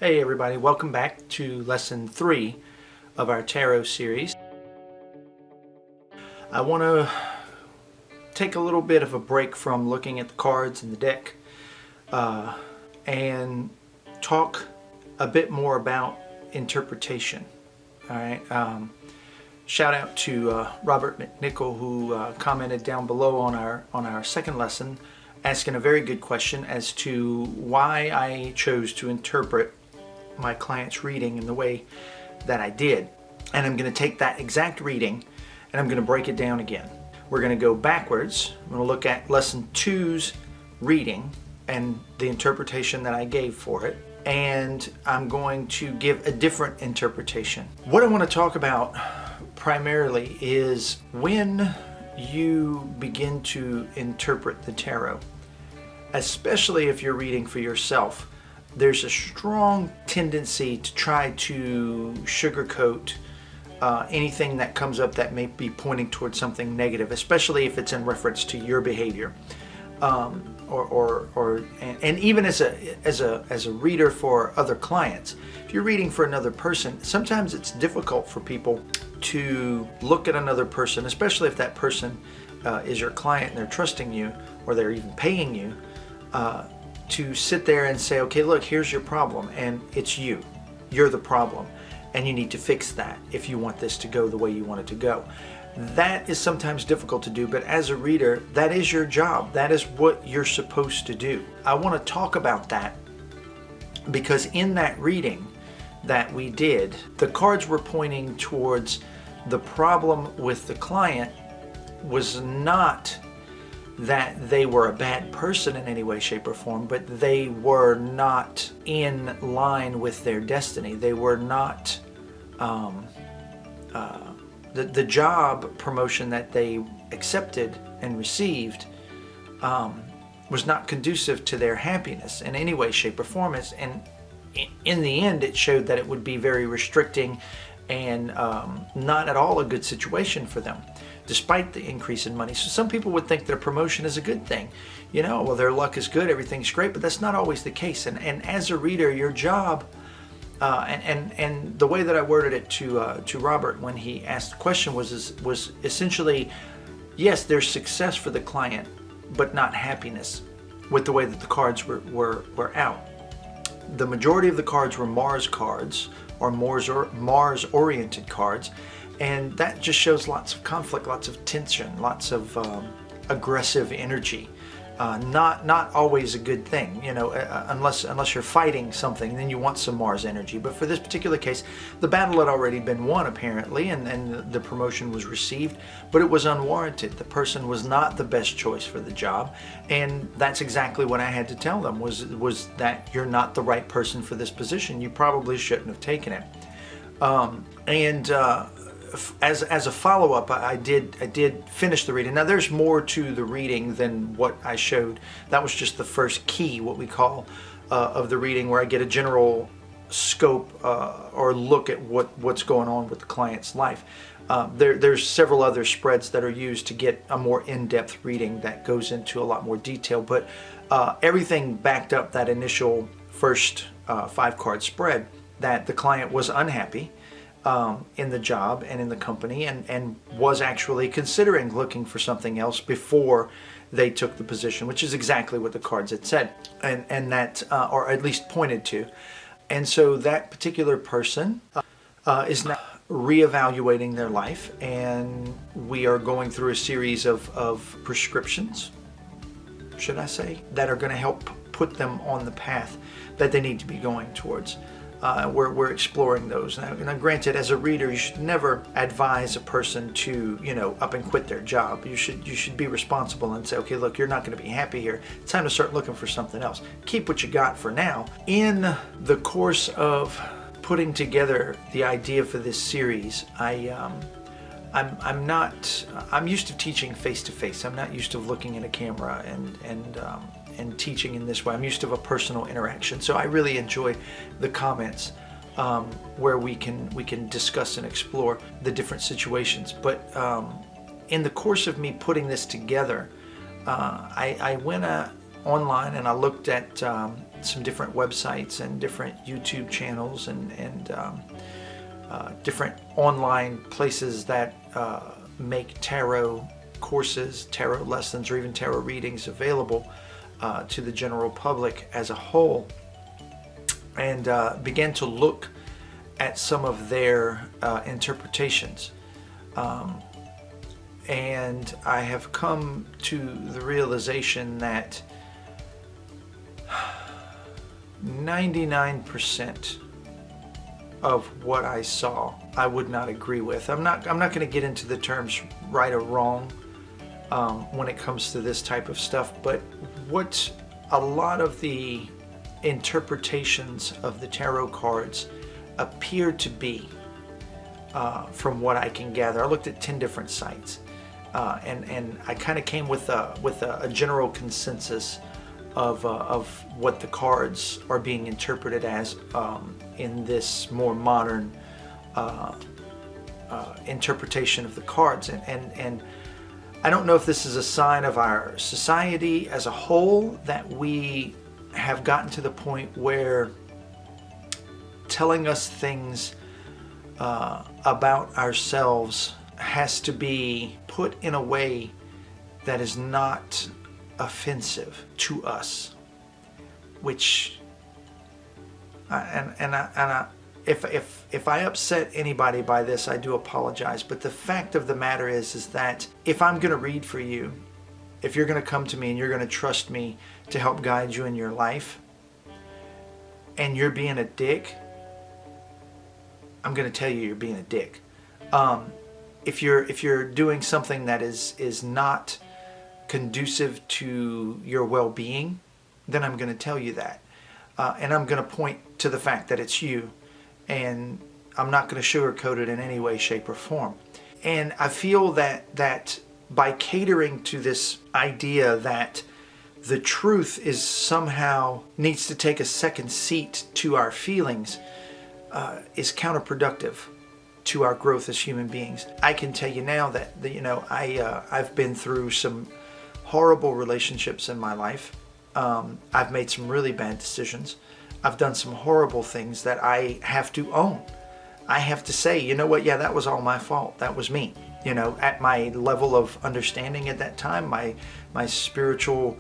Hey everybody, welcome back to lesson 3 of our tarot series. I want to take a little bit of a break from looking at the cards and the deck and talk a bit more about interpretation. All right. Shout out to Robert McNichol, who commented down below on our second lesson, asking a very good question as to why I chose to interpret my client's reading in the way that I did. And I'm going to take that exact reading and I'm going to break it down again. We're going to go backwards. I'm going to look at lesson 2's reading and the interpretation that I gave for it, and I'm going to give a different interpretation. What I want to talk about primarily is when you begin to interpret the tarot, especially if you're reading for yourself. There's a strong tendency to try to sugarcoat anything that comes up that may be pointing towards something negative, especially if it's in reference to your behavior, and even as a reader for other clients. If you're reading for another person, sometimes it's difficult for people to look at another person, especially if that person is your client and they're trusting you or they're even paying you. To sit there and say, okay, look, here's your problem, and it's you. You're the problem, and you need to fix that if you want this to go the way you want it to go. That is sometimes difficult to do, but as a reader, that is your job. That is what you're supposed to do. I want to talk about that because in that reading that we did, the cards were pointing towards the problem with the client was not that they were a bad person in any way, shape, or form, but they were not in line with their destiny. They were not, the job promotion that they accepted and received was not conducive to their happiness in any way, shape, or form. And in the end, it showed that it would be very restricting and not at all a good situation for them, despite the increase in money. So some people would think that a promotion is a good thing. You know, well, their luck is good, everything's great, but that's not always the case. And as a reader, your job, and the way that I worded it to Robert when he asked the question was essentially, yes, there's success for the client, but not happiness with the way that the cards were out. The majority of the cards were Mars cards, or Mars-oriented cards, and that just shows lots of conflict, lots of tension, lots of aggressive energy. Not always a good thing, you know, unless you're fighting something, then you want some Mars energy. But for this particular case, the battle had already been won apparently, and the promotion was received, but it was unwarranted. The person was not the best choice for the job, and that's exactly what I had to tell them was that you're not the right person for this position. You probably shouldn't have taken it. As a follow-up, I did finish the reading. Now there's more to the reading than what I showed. That was just the first key, what we call, of the reading, where I get a general scope or look at what's going on with the client's life. There's several other spreads that are used to get a more in-depth reading that goes into a lot more detail, but everything backed up that initial first 5-card spread that the client was unhappy in the job and in the company, and was actually considering looking for something else before they took the position, which is exactly what the cards had said, and that, or at least pointed to. And so that particular person is now reevaluating their life, and we are going through a series of prescriptions, should I say, that are going to help put them on the path that they need to be going towards. We're exploring those. Now, granted, as a reader, you should never advise a person to, you know, up and quit their job. You should be responsible and say, okay, look, you're not going to be happy here. It's time to start looking for something else. Keep what you got for now. In the course of putting together the idea for this series, I'm used to teaching face to face. I'm not used to looking at a camera and teaching in this way. I'm used to a personal interaction. So I really enjoy the comments where we can discuss and explore the different situations. But in the course of me putting this together, I went online and I looked at some different websites and different YouTube channels and different online places that make tarot courses, tarot lessons, or even tarot readings available to the general public as a whole, and began to look at some of their interpretations. And I have come to the realization that 99% of what I saw I would not agree with. I'm not going to get into the terms right or wrong when it comes to this type of stuff, but what a lot of the interpretations of the tarot cards appear to be, from what I can gather. I looked at 10 different sites, and I kind of came with a general consensus of what the cards are being interpreted as in this more modern interpretation of the cards. And I don't know if this is a sign of our society as a whole, that we have gotten to the point where telling us things about ourselves has to be put in a way that is not offensive to us, which if I upset anybody by this, I do apologize. But the fact of the matter is that if I'm going to read for you, if you're going to come to me and you're going to trust me to help guide you in your life, and you're being a dick, I'm going to tell you you're being a dick. If you're doing something that is not conducive to your well-being, then I'm going to tell you that, and I'm going to point to the fact that it's you, and I'm not going to sugarcoat it in any way, shape, or form. And I feel that by catering to this idea that the truth is somehow needs to take a second seat to our feelings, is counterproductive to our growth as human beings. I can tell you now that I've been through some horrible relationships in my life. I've made some really bad decisions. I've done some horrible things that I have to own. I have to say, you know what? Yeah, that was all my fault. That was me. At my level of understanding at that time, my spiritual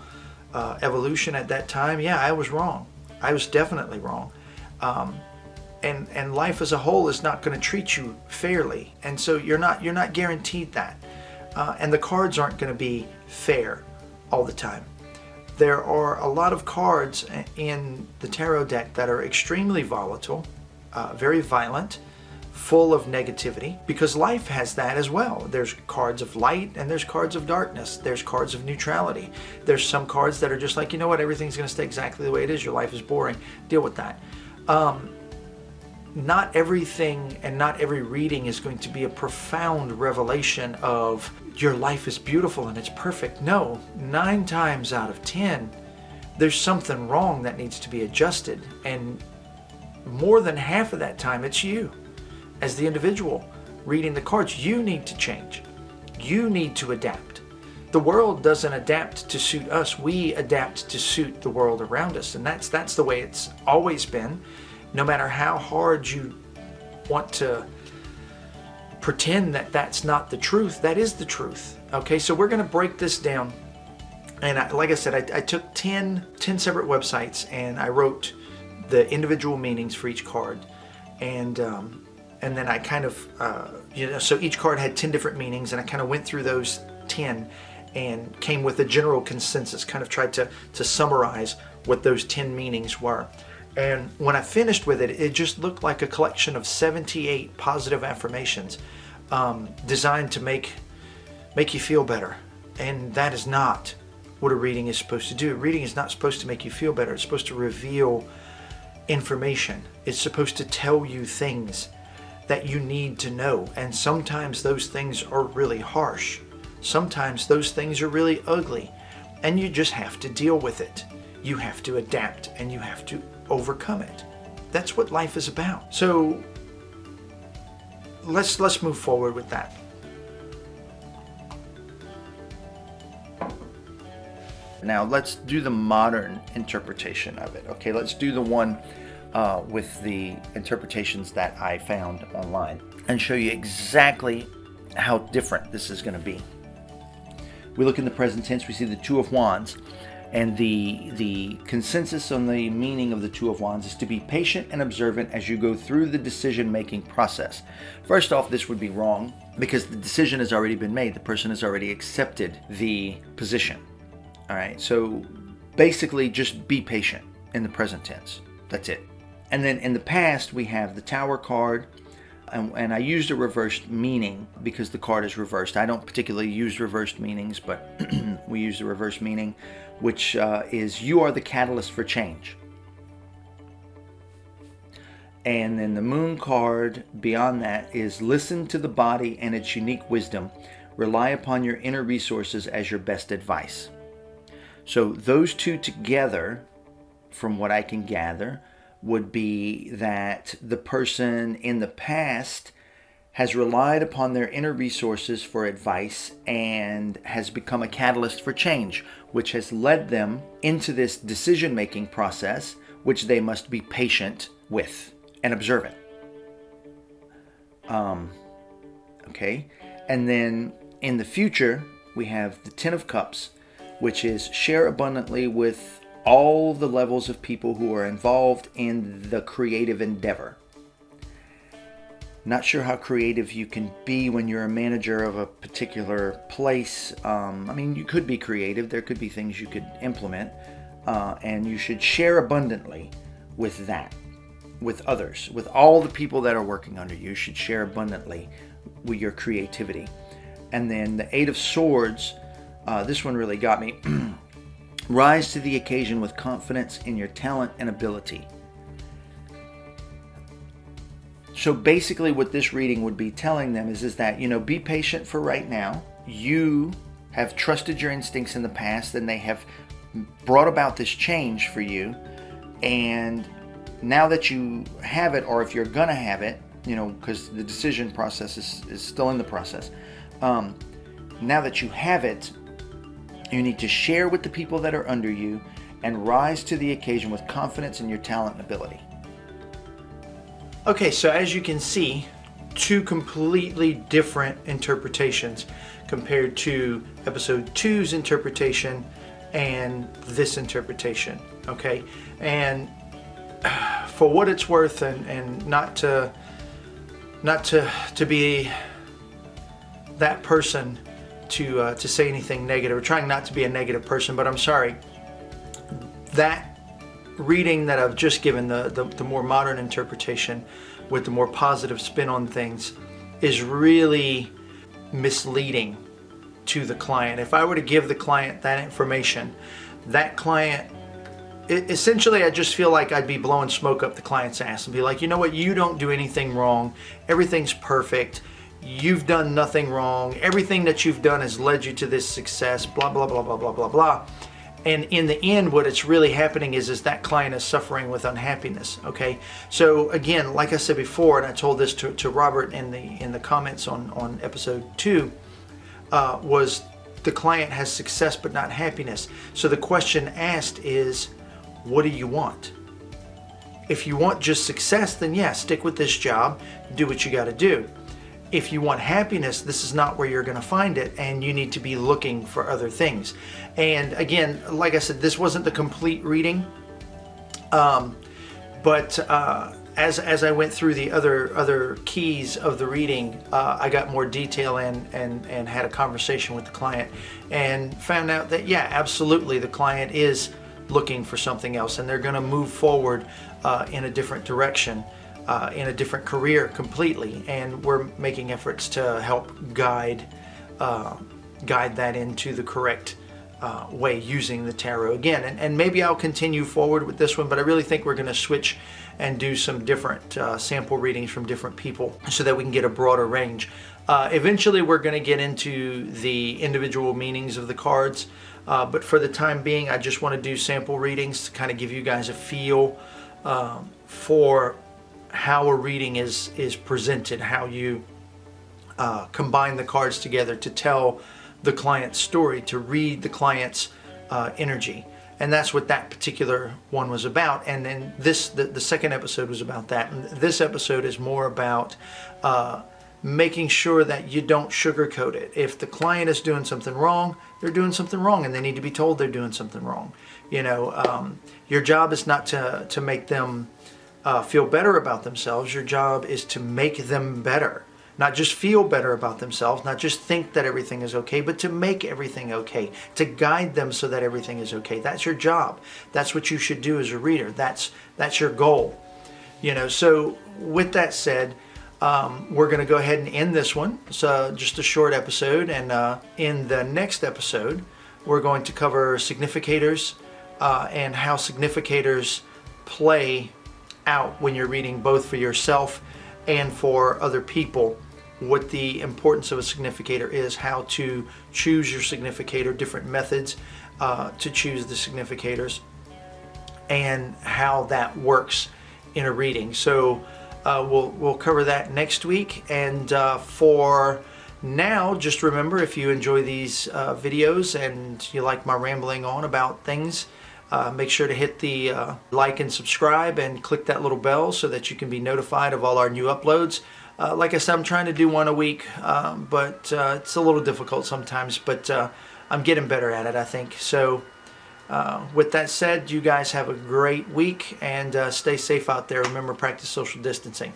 evolution at that time, yeah, I was wrong. I was definitely wrong. And life as a whole is not going to treat you fairly, and so you're not guaranteed that. And the cards aren't going to be fair all the time. There are a lot of cards in the tarot deck that are extremely volatile, very violent, full of negativity, because life has that as well. There's cards of light and there's cards of darkness. There's cards of neutrality. There's some cards that are just like, you know what, everything's going to stay exactly the way it is. Your life is boring. Deal with that. Not everything and not every reading is going to be a profound revelation of your life is beautiful and it's perfect. No, 9 times out of 10, there's something wrong that needs to be adjusted. And more than half of that time, it's you. As the individual reading the cards, you need to change. You need to adapt. The world doesn't adapt to suit us. We adapt to suit the world around us. And that's the way it's always been. No matter how hard you want to pretend that that's not the truth, that is the truth. Okay, so we're going to break this down. And like I said, I took 10 separate websites and I wrote the individual meanings for each card. And then I kind of, so each card had 10 different meanings, and I kind of went through those 10 and came with a general consensus, kind of tried to summarize what those 10 meanings were. And when I finished with it, it just looked like a collection of 78 positive affirmations designed to make you feel better. And that is not what a reading is supposed to do. A reading is not supposed to make you feel better. It's supposed to reveal information. It's supposed to tell you things that you need to know. And sometimes those things are really harsh. Sometimes those things are really ugly. And you just have to deal with it. You have to adapt and you have to overcome it. That's what life is about. So let's move forward with that. Now let's do the modern interpretation of it. Okay, let's do the one with the interpretations that I found online and show you exactly how different this is going to be. We look in the present tense, we see the Two of Wands, and the consensus on the meaning of the Two of Wands is to be patient and observant as you go through the decision-making process. First off, this would be wrong because the decision has already been made. The person has already accepted the position. All right, so basically just be patient in the present tense. That's it. And then in the past, we have the Tower card, and I used a reversed meaning because the card is reversed. I don't particularly use reversed meanings, but we use the reversed meaning, which is you are the catalyst for change. And then the Moon card beyond that is listen to the body and its unique wisdom. Rely upon your inner resources as your best advice. So those two together, from what I can gather, would be that the person in the past has relied upon their inner resources for advice and has become a catalyst for change, which has led them into this decision-making process, which they must be patient with and observant. Okay, and then in the future, we have the Ten of Cups, which is share abundantly with all the levels of people who are involved in the creative endeavor. Not sure how creative you can be when you're a manager of a particular place. I mean, you could be creative. There could be things you could implement, and you should share abundantly with that, with others, with all the people that are working under you. You should share abundantly with your creativity. And then the Eight of Swords, this one really got me. Rise to the occasion with confidence in your talent and ability. So basically what this reading would be telling them is that, be patient for right now. You have trusted your instincts in the past and they have brought about this change for you. And now that you have it, or if you're going to have it, because the decision process is still in the process. Now that you have it, you need to share with the people that are under you and rise to the occasion with confidence in your talent and ability. Okay, so as you can see, two completely different interpretations compared to episode 2's interpretation and this interpretation. Okay, and for what it's worth, and not to be that person to say anything negative, or trying not to be a negative person, but I'm sorry. That reading that I've just given, the more modern interpretation with the more positive spin on things, is really misleading to the client. If I were to give the client that information, that client, essentially I just feel like I'd be blowing smoke up the client's ass and be like, you know what, you don't do anything wrong, everything's perfect, you've done nothing wrong, everything that you've done has led you to this success, blah, blah, blah, blah, blah, blah, blah. And in the end, what it's really happening is that client is suffering with unhappiness, okay? So again, like I said before, and I told this to Robert in the comments on episode 2, was the client has success but not happiness. So the question asked is, what do you want? If you want just success, then yeah, stick with this job, do what you gotta do. If you want happiness, this is not where you're going to find it, and you need to be looking for other things. And again, like I said, this wasn't the complete reading, but as I went through the other keys of the reading, I got more detail and had a conversation with the client and found out that yeah, absolutely, the client is looking for something else, and they're going to move forward in a different direction. In a different career completely, and we're making efforts to help guide that into the correct way using the tarot again. And maybe I'll continue forward with this one, but I really think we're going to switch and do some different sample readings from different people so that we can get a broader range. Eventually we're going to get into the individual meanings of the cards, but for the time being I just want to do sample readings to kind of give you guys a feel for how a reading is presented, how you combine the cards together to tell the client's story, to read the client's energy. And that's what that particular one was about. And then the second episode was about that. And this episode is more about making sure that you don't sugarcoat it. If the client is doing something wrong, they're doing something wrong, and they need to be told they're doing something wrong. Your job is not to make them feel better about themselves. Your job is to make them better. Not just feel better about themselves, not just think that everything is okay, but to make everything okay, to guide them so that everything is okay. That's your job. That's what you should do as a reader. That's your goal. So with that said, we're going to go ahead and end this one. It's just a short episode, and in the next episode, we're going to cover significators and how significators play out when you're reading both for yourself and for other people. What the importance of a significator is, how to choose your significator, different methods to choose the significators, and how that works in a reading. So we'll cover that next week. And for now, just remember, if you enjoy these videos and you like my rambling on about things, make sure to hit the like and subscribe and click that little bell so that you can be notified of all our new uploads. Like I said, I'm trying to do one a week, but it's a little difficult sometimes, but I'm getting better at it, I think. So with that said, you guys have a great week, and stay safe out there. Remember, practice social distancing.